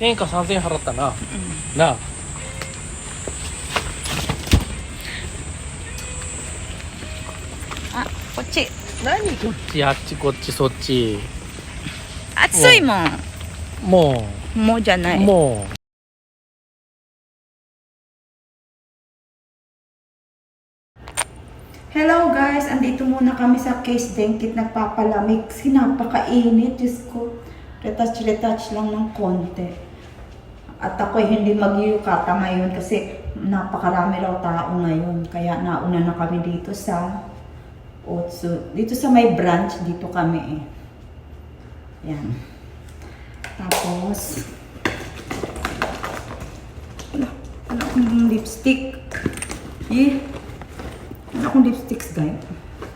1000円か3000円払ったな。なあ。あ、こっち。何こっち、あっちこっちそっち。暑いもん。ももうじゃなう、い。もう。Hello guys! Andito muna kami sa Case Dengkit nagpapalamig kasi napakainit. Diyos ko, retouch lang ng konti. At ako'y hindi mag-yukata ngayon kasi napakarami raw tao ngayon. Kaya nauna na kami dito sa Otsu. Dito sa may branch, dito kami eh. Yan. Tapos, wala akong lipstick. Wala akong lipsticks, guys.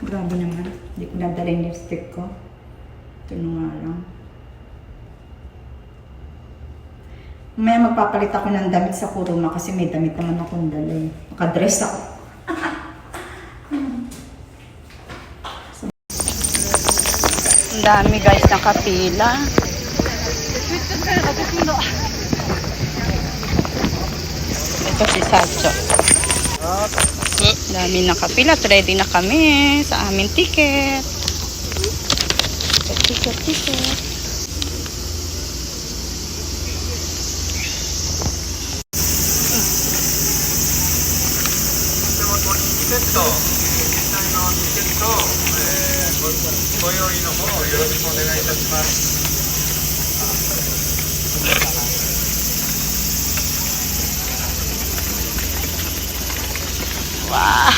Grabe naman. Hindi ko nadala yung lipstick ko. Ito na nga lang. Mamaya magpapalit ako ng damit sa Kuruma kasi may damit naman akong dala eh. Nakadress ako. Ang dami guys nakapila. Ito si Sacho. Dami nakapila. Ready na kami sa aming ticket. Ticket. Wow.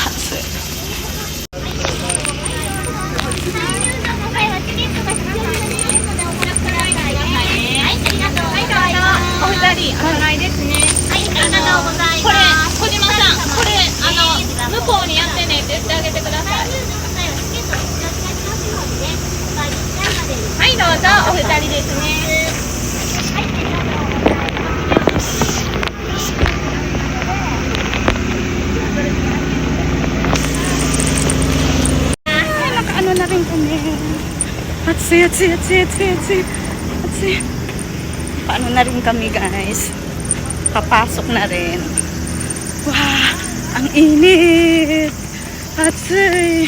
Ano na rin kami. Atsi. Paano na rin kami guys. Papasok na rin. Wow, ang init. Atsi.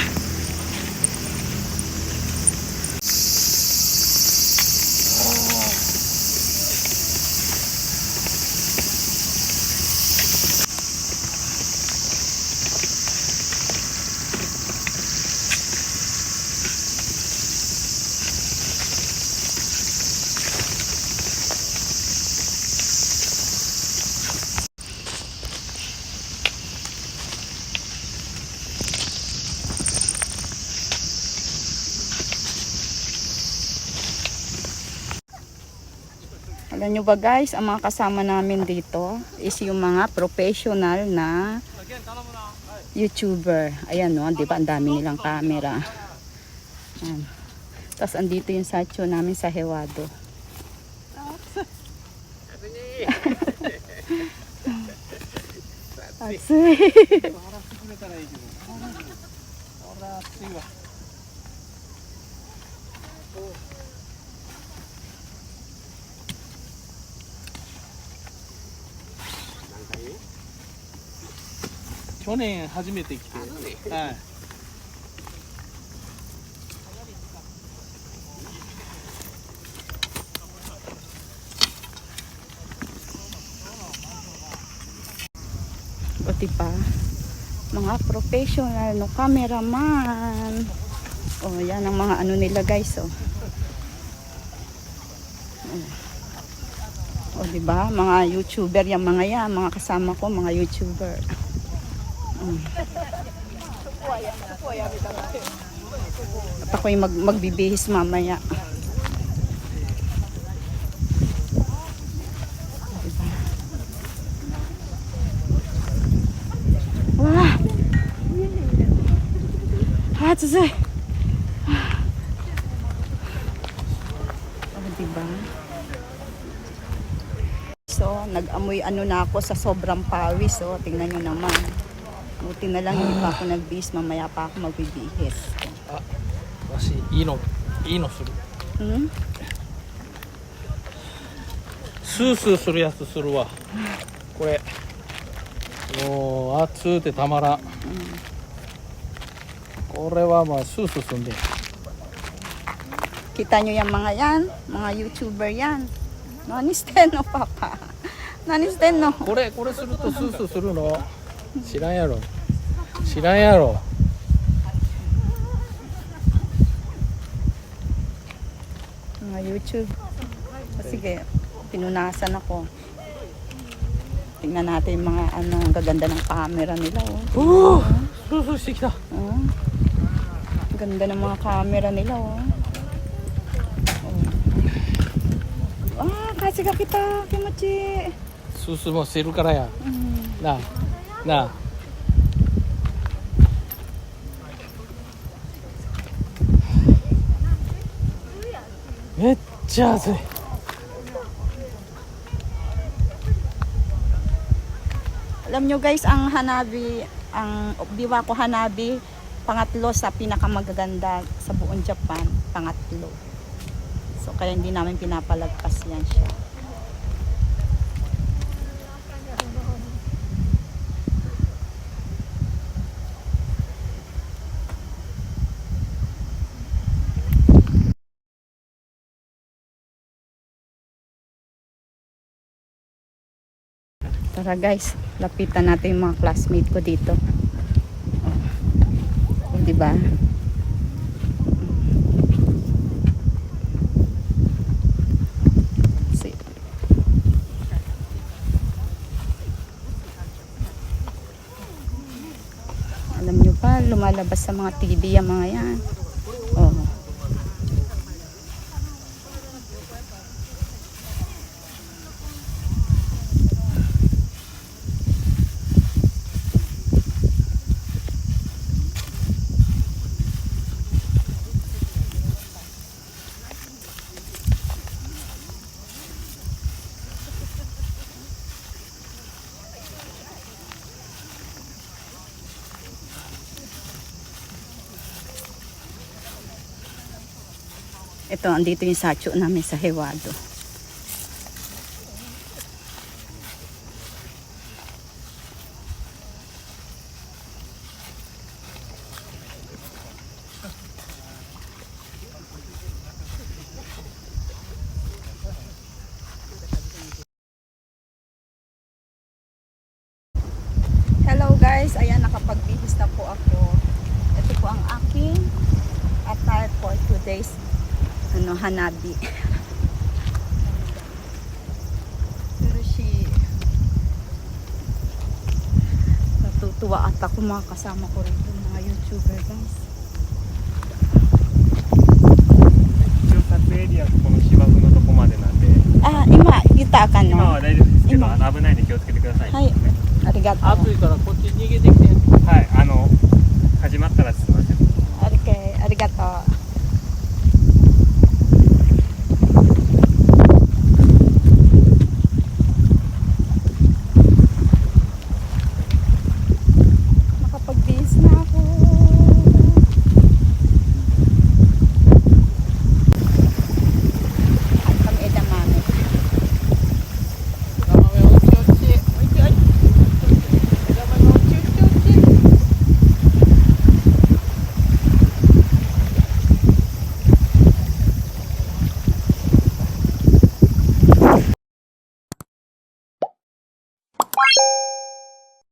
Alam nyo ba guys, ang mga kasama namin dito is yung mga professional na YouTuber. Ayan no, di ba ang dami nilang camera. Ayan. Tapos andito yung Sacho namin sa Hewado. Atsuy. 去年初めて来て、はい。O diba? Mga professional no cameraman. O yan ang mga ano nila guys oh. O diba? Mga YouTuber yung mga yan. Mga kasama ko mga YouTuber. At ako'y magbibihis mamaya. Wah! Atsuy! Oh, diba? So, nag-amoy ano na ako sa sobrang pawis. So, tingnan nyo naman. Buti na lang hindi pa ako nagbihis. Mamaya pa ako magbibihis. Ah, kasi inoする。Hmm? スースーするやつするわこれもう熱うてたまらん、これはまあスースーすんで Kita nyo yung mga yan, mga YouTuber yan. Nanisteno, Papa. Nanisteno. これするとスースーするの知らんやろ知らんやろ Mga YouTube. O, sige, pinunasan ako. Tingnan natin yung mga ano, ang gaganda ng camera nila. Oh. スースーしてきた Oh. Ang ganda ng mga camera nila. Oh. Ah, kasi ka kita, Kimochi. スースーもしてるからや Mm. なあなあめっちゃ暑い Alam nyo guys, ang Hanabi, ang Biwako Hanabi, pangatlo sa pinakamagaganda sa buong Japan, pangatlo. So kaya hindi namin pinapalagpas yan siya. Tara guys, lapitan natin yung mga classmate ko dito. Oh, di ba? See. Alam nyo ba, lumalabas sa mga TV yung mga yan. Oh. Ito, andito yung sacho namin sa Hewado. Hello guys, ayan nakapagbihis na po ako. Ito po ang aking attire for today's Hanabi. Pero natutuwa at ako mga kasama ko rin mga YouTuber guys. 一応撮影エリアこの芝生のとこまでなんで Ah, ima, kita ka 今 no? は大丈夫ですけど今危ないんで気をつけてください、はい、ありがとう。暑いからこっち逃げてきてはい始まったらすみませんありがとう。